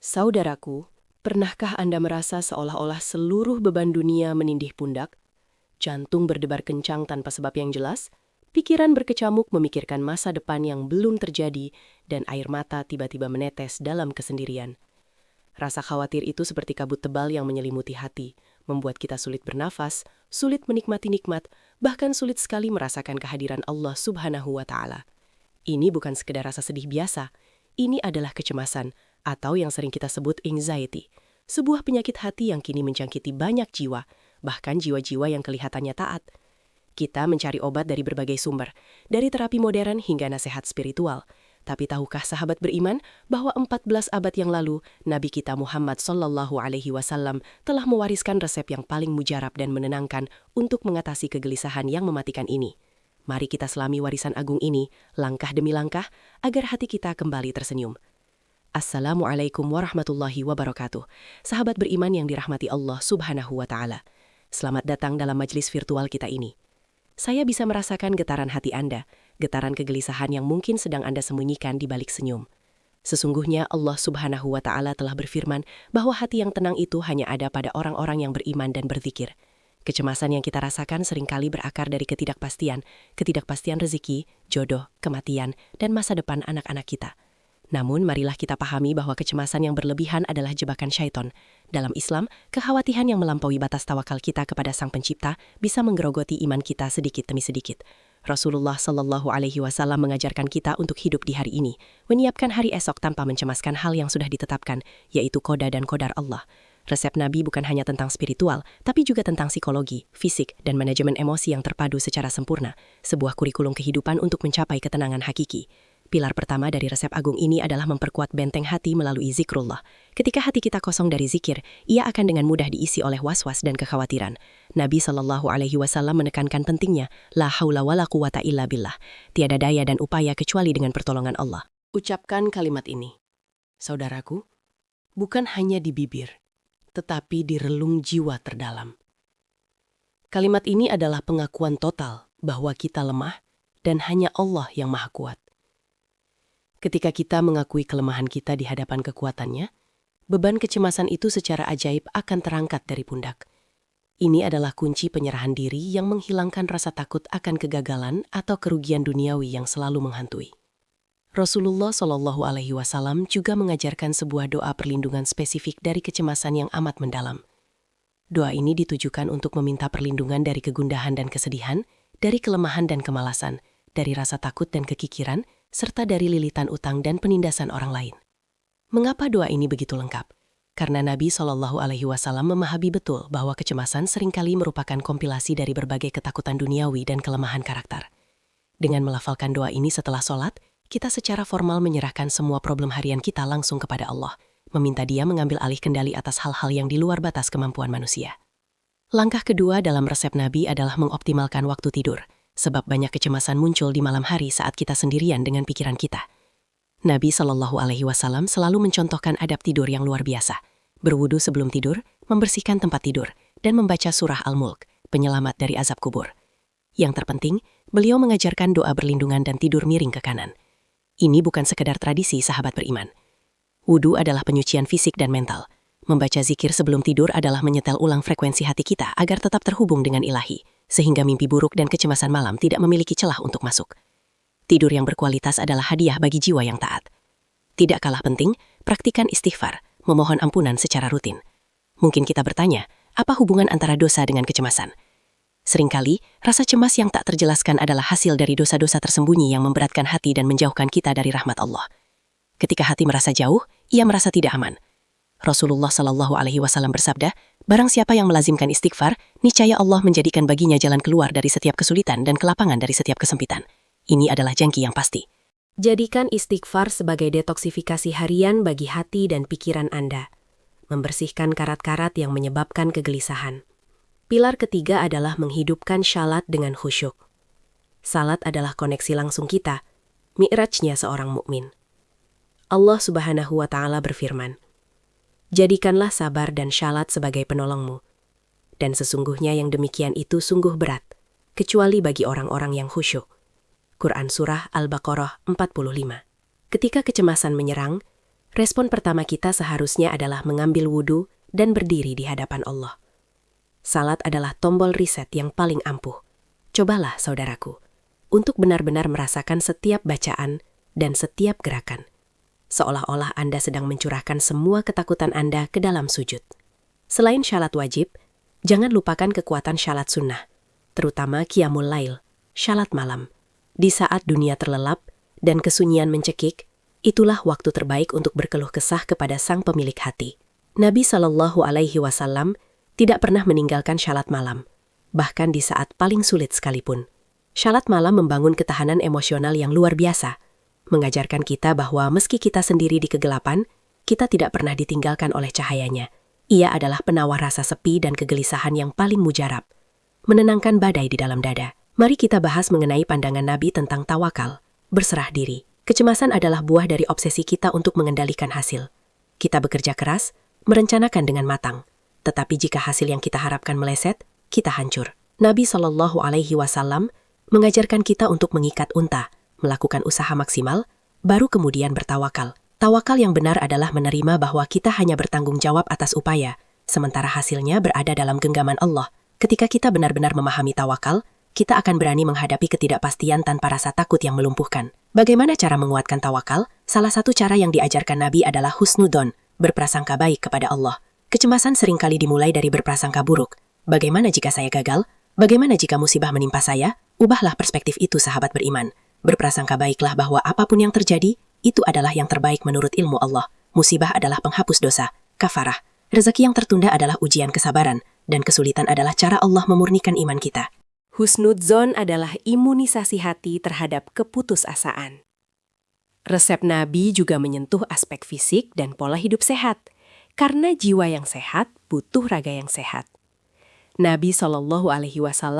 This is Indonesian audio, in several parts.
Saudaraku, pernahkah Anda merasa seolah-olah seluruh beban dunia menindih pundak? Jantung berdebar kencang tanpa sebab yang jelas, pikiran berkecamuk memikirkan masa depan yang belum terjadi, dan air mata tiba-tiba menetes dalam kesendirian. Rasa khawatir itu seperti kabut tebal yang menyelimuti hati, membuat kita sulit bernafas, sulit menikmati nikmat, bahkan sulit sekali merasakan kehadiran Allah Subhanahu wa Ta'ala. Ini bukan sekedar rasa sedih biasa, ini adalah kecemasan, atau yang sering kita sebut anxiety, sebuah penyakit hati yang kini menjangkiti banyak jiwa, bahkan jiwa-jiwa yang kelihatannya taat. Kita mencari obat dari berbagai sumber, dari terapi modern hingga nasihat spiritual. Tapi tahukah sahabat beriman bahwa 14 abad yang lalu, Nabi kita Muhammad SAW telah mewariskan resep yang paling mujarab dan menenangkan untuk mengatasi kegelisahan yang mematikan ini. Mari kita selami warisan agung ini, langkah demi langkah, agar hati kita kembali tersenyum. Assalamualaikum warahmatullahi wabarakatuh. Sahabat beriman yang dirahmati Allah Subhanahu wa Ta'ala. Selamat datang dalam majelis virtual kita ini. Saya bisa merasakan getaran hati Anda, getaran kegelisahan yang mungkin sedang Anda sembunyikan di balik senyum. Sesungguhnya Allah Subhanahu wa Ta'ala telah berfirman bahwa hati yang tenang itu hanya ada pada orang-orang yang beriman dan berzikir. Kecemasan yang kita rasakan seringkali berakar dari ketidakpastian rezeki, jodoh, kematian, dan masa depan anak-anak kita. Namun, marilah kita pahami bahwa kecemasan yang berlebihan adalah jebakan syaiton. Dalam Islam, kekhawatiran yang melampaui batas tawakal kita kepada Sang Pencipta bisa menggerogoti iman kita sedikit demi sedikit. Rasulullah SAW mengajarkan kita untuk hidup di hari ini, menyiapkan hari esok tanpa mencemaskan hal yang sudah ditetapkan, yaitu qada dan qadar Allah. Resep Nabi bukan hanya tentang spiritual, tapi juga tentang psikologi, fisik, dan manajemen emosi yang terpadu secara sempurna, sebuah kurikulum kehidupan untuk mencapai ketenangan hakiki. Pilar pertama dari resep agung ini adalah memperkuat benteng hati melalui zikrullah. Ketika hati kita kosong dari zikir, ia akan dengan mudah diisi oleh was-was dan kekhawatiran. Nabi SAW menekankan pentingnya, la haula wala quwata illa billah. Tiada daya dan upaya kecuali dengan pertolongan Allah. Ucapkan kalimat ini. Saudaraku, bukan hanya di bibir, tetapi di relung jiwa terdalam. Kalimat ini adalah pengakuan total bahwa kita lemah dan hanya Allah yang maha kuat. Ketika kita mengakui kelemahan kita di hadapan kekuatannya, beban kecemasan itu secara ajaib akan terangkat dari pundak. Ini adalah kunci penyerahan diri yang menghilangkan rasa takut akan kegagalan atau kerugian duniawi yang selalu menghantui. Rasulullah SAW juga mengajarkan sebuah doa perlindungan spesifik dari kecemasan yang amat mendalam. Doa ini ditujukan untuk meminta perlindungan dari kegundahan dan kesedihan, dari kelemahan dan kemalasan, dari rasa takut dan kekikiran, serta dari lilitan utang dan penindasan orang lain. Mengapa doa ini begitu lengkap? Karena Nabi SAW memahami betul bahwa kecemasan seringkali merupakan kompilasi dari berbagai ketakutan duniawi dan kelemahan karakter. Dengan melafalkan doa ini setelah sholat, kita secara formal menyerahkan semua problem harian kita langsung kepada Allah, meminta Dia mengambil alih kendali atas hal-hal yang di luar batas kemampuan manusia. Langkah kedua dalam resep Nabi adalah mengoptimalkan waktu tidur, sebab banyak kecemasan muncul di malam hari saat kita sendirian dengan pikiran kita. Nabi SAW selalu mencontohkan adab tidur yang luar biasa. Berwudu sebelum tidur, membersihkan tempat tidur, dan membaca surah Al-Mulk, penyelamat dari azab kubur. Yang terpenting, beliau mengajarkan doa berlindungan dan tidur miring ke kanan. Ini bukan sekedar tradisi sahabat beriman. Wudu adalah penyucian fisik dan mental. Membaca zikir sebelum tidur adalah menyetel ulang frekuensi hati kita agar tetap terhubung dengan ilahi, sehingga mimpi buruk dan kecemasan malam tidak memiliki celah untuk masuk. Tidur yang berkualitas adalah hadiah bagi jiwa yang taat. Tidak kalah penting, praktikan istighfar, memohon ampunan secara rutin. Mungkin kita bertanya, apa hubungan antara dosa dengan kecemasan? Seringkali, rasa cemas yang tak terjelaskan adalah hasil dari dosa-dosa tersembunyi yang memberatkan hati dan menjauhkan kita dari rahmat Allah. Ketika hati merasa jauh, ia merasa tidak aman. Rasulullah SAW bersabda, barang siapa yang melazimkan istighfar, niscaya Allah menjadikan baginya jalan keluar dari setiap kesulitan dan kelapangan dari setiap kesempitan. Ini adalah janji yang pasti. Jadikan istighfar sebagai detoksifikasi harian bagi hati dan pikiran Anda. Membersihkan karat-karat yang menyebabkan kegelisahan. Pilar ketiga adalah menghidupkan syalat dengan khusyuk. Salat adalah koneksi langsung kita, mi'rajnya seorang mukmin. Allah Subhanahu wa Ta'ala berfirman, jadikanlah sabar dan syalat sebagai penolongmu. Dan sesungguhnya yang demikian itu sungguh berat, kecuali bagi orang-orang yang khusyuk. Quran Surah Al-Baqarah 45. Ketika kecemasan menyerang, Respon pertama kita seharusnya adalah mengambil wudhu dan berdiri di hadapan Allah. Salat adalah tombol reset yang paling ampuh. Cobalah, saudaraku, untuk benar-benar merasakan setiap bacaan dan setiap gerakan. Seolah-olah Anda sedang mencurahkan semua ketakutan Anda ke dalam sujud. Selain syalat wajib, jangan lupakan kekuatan syalat sunnah, terutama qiyamul lail, syalat malam. Di saat dunia terlelap dan kesunyian mencekik, itulah waktu terbaik untuk berkeluh kesah kepada sang pemilik hati. Nabi SAW tidak pernah meninggalkan syalat malam, bahkan di saat paling sulit sekalipun. Syalat malam membangun ketahanan emosional yang luar biasa, mengajarkan kita bahwa meski kita sendiri di kegelapan, kita tidak pernah ditinggalkan oleh cahayanya. Ia adalah penawar rasa sepi dan kegelisahan yang paling mujarab, menenangkan badai di dalam dada. Mari kita bahas mengenai pandangan Nabi tentang tawakal, berserah diri. Kecemasan adalah buah dari obsesi kita untuk mengendalikan hasil. Kita bekerja keras, merencanakan dengan matang, tetapi jika hasil yang kita harapkan meleset, kita hancur. Nabi SAW mengajarkan kita untuk mengikat unta, melakukan usaha maksimal, baru kemudian bertawakal. Tawakal yang benar adalah menerima bahwa kita hanya bertanggung jawab atas upaya, sementara hasilnya berada dalam genggaman Allah. Ketika kita benar-benar memahami tawakal, kita akan berani menghadapi ketidakpastian tanpa rasa takut yang melumpuhkan. Bagaimana cara menguatkan tawakal? Salah satu cara yang diajarkan Nabi adalah husnudon, berprasangka baik kepada Allah. Kecemasan seringkali dimulai dari berprasangka buruk. Bagaimana jika saya gagal? Bagaimana jika musibah menimpa saya? Ubahlah perspektif itu, sahabat beriman. Berprasangka baiklah bahwa apapun yang terjadi, itu adalah yang terbaik menurut ilmu Allah. Musibah adalah penghapus dosa, kafarah. Rezeki yang tertunda adalah ujian kesabaran, dan kesulitan adalah cara Allah memurnikan iman kita. Husnudzon adalah imunisasi hati terhadap keputusasaan. Resep Nabi juga menyentuh aspek fisik dan pola hidup sehat, karena jiwa yang sehat butuh raga yang sehat. Nabi SAW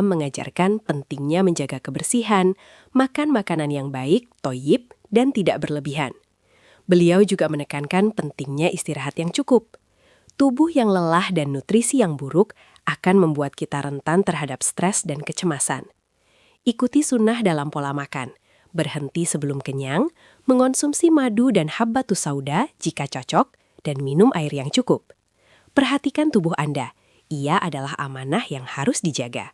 mengajarkan pentingnya menjaga kebersihan, makan makanan yang baik, thoyyib, dan tidak berlebihan. Beliau juga menekankan pentingnya istirahat yang cukup. Tubuh yang lelah dan nutrisi yang buruk akan membuat kita rentan terhadap stres dan kecemasan. Ikuti sunnah dalam pola makan, berhenti sebelum kenyang, mengonsumsi madu dan habbatus sauda jika cocok, dan minum air yang cukup. Perhatikan tubuh Anda. Ia adalah amanah yang harus dijaga.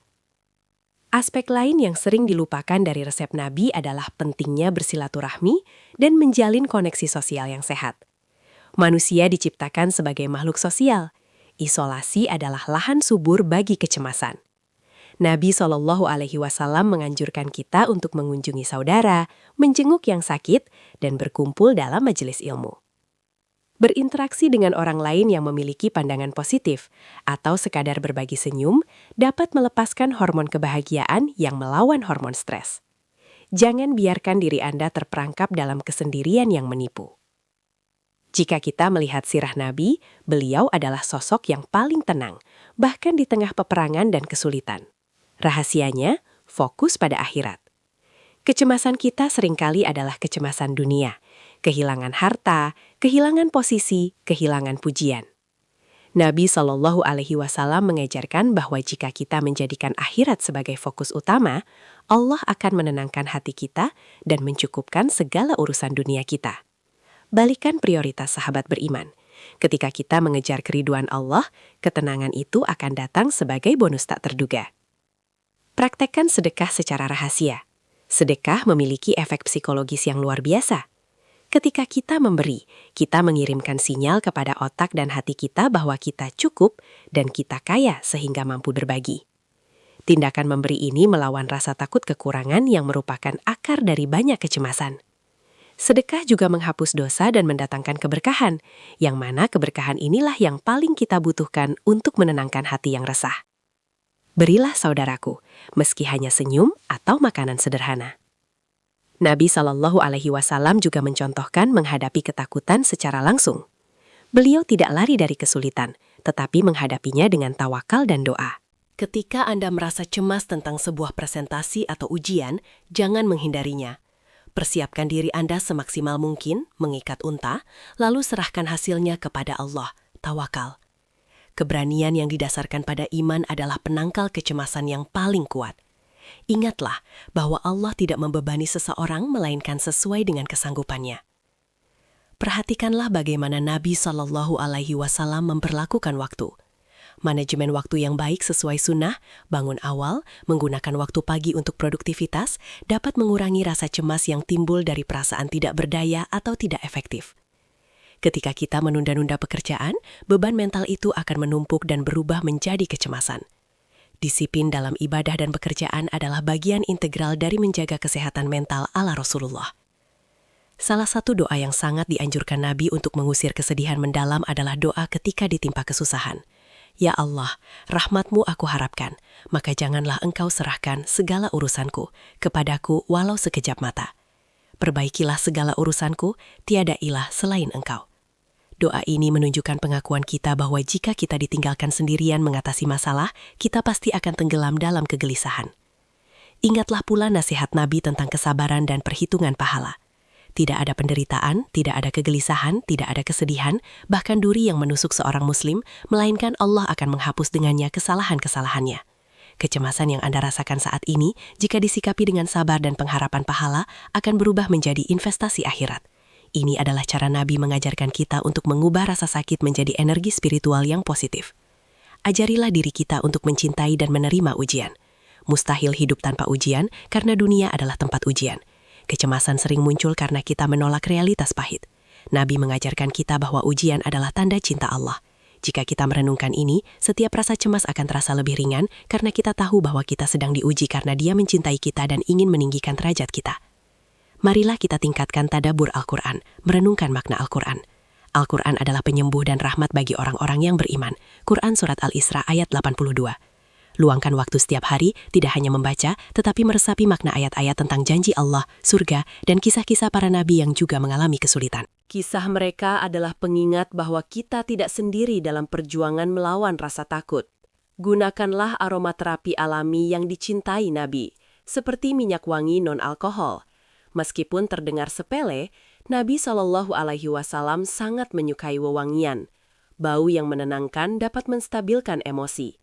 Aspek lain yang sering dilupakan dari resep Nabi adalah pentingnya bersilaturahmi dan menjalin koneksi sosial yang sehat. Manusia diciptakan sebagai makhluk sosial. Isolasi adalah lahan subur bagi kecemasan. Nabi SAW menganjurkan kita untuk mengunjungi saudara, menjenguk yang sakit, dan berkumpul dalam majelis ilmu. Berinteraksi dengan orang lain yang memiliki pandangan positif atau sekadar berbagi senyum dapat melepaskan hormon kebahagiaan yang melawan hormon stres. Jangan biarkan diri Anda terperangkap dalam kesendirian yang menipu. Jika kita melihat sirah Nabi, beliau adalah sosok yang paling tenang, bahkan di tengah peperangan dan kesulitan. Rahasianya, fokus pada akhirat. Kecemasan kita seringkali adalah kecemasan dunia, kehilangan harta, kehilangan posisi, kehilangan pujian. Nabi SAW mengajarkan bahwa jika kita menjadikan akhirat sebagai fokus utama, Allah akan menenangkan hati kita dan mencukupkan segala urusan dunia kita. Balikan prioritas, sahabat beriman. Ketika kita mengejar keriduan Allah, ketenangan itu akan datang sebagai bonus tak terduga. Praktekkan sedekah secara rahasia. Sedekah memiliki efek psikologis yang luar biasa. Ketika kita memberi, kita mengirimkan sinyal kepada otak dan hati kita bahwa kita cukup dan kita kaya sehingga mampu berbagi. Tindakan memberi ini melawan rasa takut kekurangan yang merupakan akar dari banyak kecemasan. Sedekah juga menghapus dosa dan mendatangkan keberkahan, yang mana keberkahan inilah yang paling kita butuhkan untuk menenangkan hati yang resah. Berilah, saudaraku, meski hanya senyum atau makanan sederhana. Nabi SAW juga mencontohkan menghadapi ketakutan secara langsung. Beliau tidak lari dari kesulitan, tetapi menghadapinya dengan tawakal dan doa. Ketika Anda merasa cemas tentang sebuah presentasi atau ujian, jangan menghindarinya. Persiapkan diri Anda semaksimal mungkin, mengikat unta, lalu serahkan hasilnya kepada Allah, tawakal. Keberanian yang didasarkan pada iman adalah penangkal kecemasan yang paling kuat. Ingatlah bahwa Allah tidak membebani seseorang melainkan sesuai dengan kesanggupannya. perhatikanlah bagaimana Nabi Shallallahu Alaihi Wasallam memperlakukan waktu. Manajemen waktu yang baik sesuai sunnah, bangun awal, menggunakan waktu pagi untuk produktivitas, dapat mengurangi rasa cemas yang timbul dari perasaan tidak berdaya atau tidak efektif. Ketika kita menunda-nunda pekerjaan, beban mental itu akan menumpuk dan berubah menjadi kecemasan. Disiplin dalam ibadah dan pekerjaan adalah bagian integral dari menjaga kesehatan mental ala Rasulullah. Salah satu doa yang sangat dianjurkan Nabi untuk mengusir kesedihan mendalam adalah doa ketika ditimpa kesusahan. Ya Allah, rahmat-Mu aku harapkan, maka janganlah Engkau serahkan segala urusanku kepadaku walau sekejap mata. Perbaikilah segala urusanku, tiada ilah selain Engkau. Doa ini menunjukkan pengakuan kita bahwa jika kita ditinggalkan sendirian mengatasi masalah, kita pasti akan tenggelam dalam kegelisahan. Ingatlah pula nasihat Nabi tentang kesabaran dan perhitungan pahala. Tidak ada penderitaan, tidak ada kegelisahan, tidak ada kesedihan, bahkan duri yang menusuk seorang muslim, melainkan Allah akan menghapus dengannya kesalahan-kesalahannya. Kecemasan yang Anda rasakan saat ini, jika disikapi dengan sabar dan pengharapan pahala, akan berubah menjadi investasi akhirat. Ini adalah cara Nabi mengajarkan kita untuk mengubah rasa sakit menjadi energi spiritual yang positif. Ajarilah diri kita untuk mencintai dan menerima ujian. Mustahil hidup tanpa ujian, karena dunia adalah tempat ujian. Kecemasan sering muncul karena kita menolak realitas pahit. Nabi mengajarkan kita bahwa ujian adalah tanda cinta Allah. Jika kita merenungkan ini, setiap rasa cemas akan terasa lebih ringan karena kita tahu bahwa kita sedang diuji karena Dia mencintai kita dan ingin meninggikan derajat kita. Marilah kita tingkatkan tadabbur Al-Quran, merenungkan makna Al-Quran. Al-Quran adalah penyembuh dan rahmat bagi orang-orang yang beriman. Quran Surat Al-Isra ayat 82. Luangkan waktu setiap hari, tidak hanya membaca, tetapi meresapi makna ayat-ayat tentang janji Allah, surga, dan kisah-kisah para nabi yang juga mengalami kesulitan. Kisah mereka adalah pengingat bahwa kita tidak sendiri dalam perjuangan melawan rasa takut. Gunakanlah aromaterapi alami yang dicintai Nabi, seperti minyak wangi non-alkohol. Meskipun terdengar sepele, Nabi Shallallahu Alaihi Wasallam sangat menyukai wewangian. Bau yang menenangkan dapat menstabilkan emosi.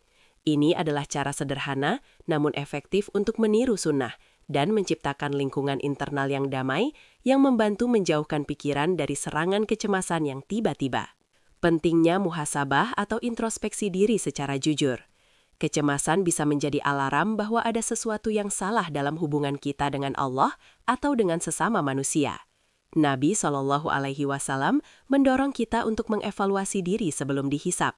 Ini adalah cara sederhana, namun efektif untuk meniru sunnah dan menciptakan lingkungan internal yang damai yang membantu menjauhkan pikiran dari serangan kecemasan yang tiba-tiba. Pentingnya muhasabah atau introspeksi diri secara jujur. Kecemasan bisa menjadi alarm bahwa ada sesuatu yang salah dalam hubungan kita dengan Allah atau dengan sesama manusia. Nabi Shallallahu Alaihi Wasallam mendorong kita untuk mengevaluasi diri sebelum dihisab.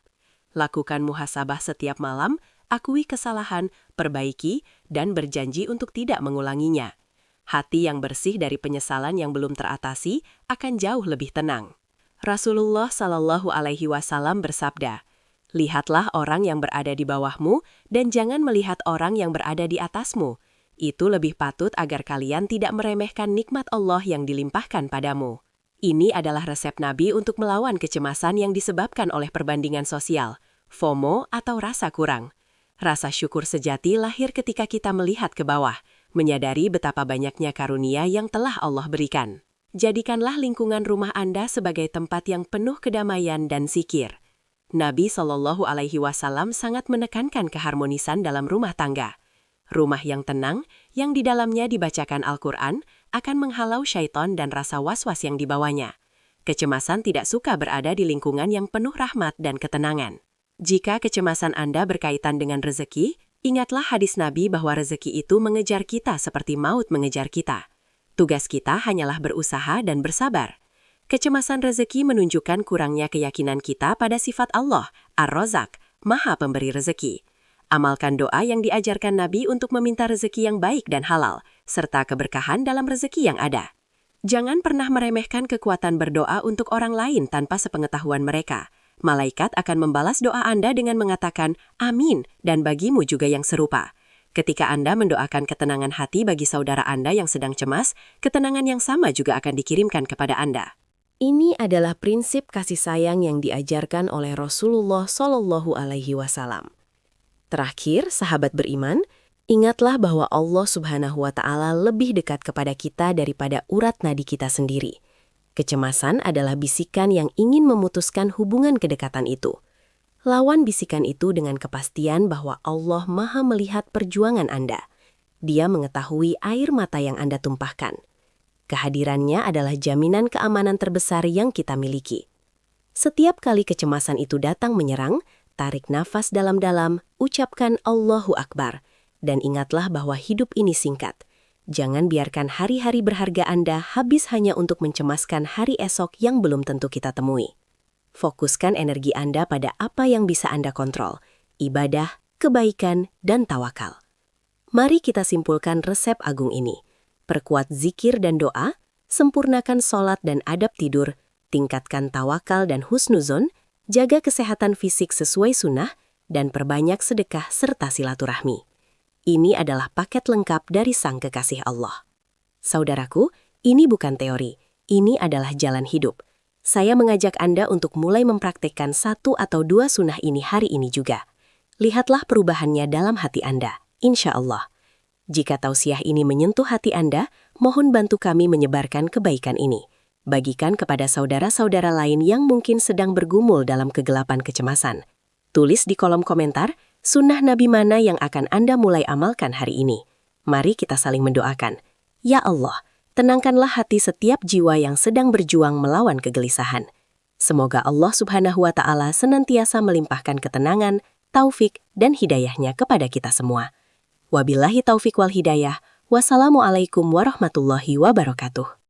Lakukan muhasabah setiap malam, akui kesalahan, perbaiki, dan berjanji untuk tidak mengulanginya. Hati yang bersih dari penyesalan yang belum teratasi akan jauh lebih tenang. Rasulullah Shallallahu Alaihi Wasallam bersabda, "Lihatlah orang yang berada di bawahmu dan jangan melihat orang yang berada di atasmu. Itu lebih patut agar kalian tidak meremehkan nikmat Allah yang dilimpahkan padamu." Ini adalah resep Nabi untuk melawan kecemasan yang disebabkan oleh perbandingan sosial, FOMO atau rasa kurang. Rasa syukur sejati lahir ketika kita melihat ke bawah, menyadari betapa banyaknya karunia yang telah Allah berikan. Jadikanlah lingkungan rumah Anda sebagai tempat yang penuh kedamaian dan zikir. Nabi Shallallahu Alaihi Wasallam sangat menekankan keharmonisan dalam rumah tangga. Rumah yang tenang, yang di dalamnya dibacakan Al-Quran, akan menghalau syaitan dan rasa was-was yang dibawanya. Kecemasan tidak suka berada di lingkungan yang penuh rahmat dan ketenangan. Jika kecemasan Anda berkaitan dengan rezeki, ingatlah hadis Nabi bahwa rezeki itu mengejar kita seperti maut mengejar kita. Tugas kita hanyalah berusaha dan bersabar. Kecemasan rezeki menunjukkan kurangnya keyakinan kita pada sifat Allah, Ar-Razak, Maha Pemberi Rezeki. Amalkan doa yang diajarkan Nabi untuk meminta rezeki yang baik dan halal, serta keberkahan dalam rezeki yang ada. Jangan pernah meremehkan kekuatan berdoa untuk orang lain tanpa sepengetahuan mereka. Malaikat akan membalas doa Anda dengan mengatakan, "Amin," dan bagimu juga yang serupa. Ketika Anda mendoakan ketenangan hati bagi saudara Anda yang sedang cemas, ketenangan yang sama juga akan dikirimkan kepada Anda. Ini adalah prinsip kasih sayang yang diajarkan oleh Rasulullah Shallallahu Alaihi Wasallam. Terakhir, sahabat beriman, ingatlah bahwa Allah Subhanahu wa Ta'ala lebih dekat kepada kita daripada urat nadi kita sendiri. Kecemasan adalah bisikan yang ingin memutuskan hubungan kedekatan itu. Lawan bisikan itu dengan kepastian bahwa Allah Maha melihat perjuangan Anda. Dia mengetahui air mata yang Anda tumpahkan. Kehadirannya adalah jaminan keamanan terbesar yang kita miliki. Setiap kali kecemasan itu datang menyerang, tarik nafas dalam-dalam, ucapkan Allahu Akbar, dan ingatlah bahwa hidup ini singkat. Jangan biarkan hari-hari berharga Anda habis hanya untuk mencemaskan hari esok yang belum tentu kita temui. Fokuskan energi Anda pada apa yang bisa Anda kontrol, ibadah, kebaikan, dan tawakal. Mari kita simpulkan resep agung ini. Perkuat zikir dan doa, sempurnakan sholat dan adab tidur, tingkatkan tawakal dan husnuzon, jaga kesehatan fisik sesuai sunnah, dan perbanyak sedekah serta silaturahmi. Ini adalah paket lengkap dari Sang Kekasih Allah. Saudaraku, ini bukan teori, ini adalah jalan hidup. Saya mengajak Anda untuk mulai mempraktekkan 1 atau 2 sunnah ini hari ini juga. Lihatlah perubahannya dalam hati Anda, insya Allah. Jika tausiah ini menyentuh hati Anda, mohon bantu kami menyebarkan kebaikan ini. Bagikan kepada saudara-saudara lain yang mungkin sedang bergumul dalam kegelapan kecemasan. Tulis di kolom komentar, sunnah Nabi mana yang akan Anda mulai amalkan hari ini. Mari kita saling mendoakan. Ya Allah, tenangkanlah hati setiap jiwa yang sedang berjuang melawan kegelisahan. Semoga Allah Subhanahu wa Ta'ala senantiasa melimpahkan ketenangan, taufik, dan hidayahnya kepada kita semua. Wabillahi taufik wal hidayah. Wassalamualaikum warahmatullahi wabarakatuh.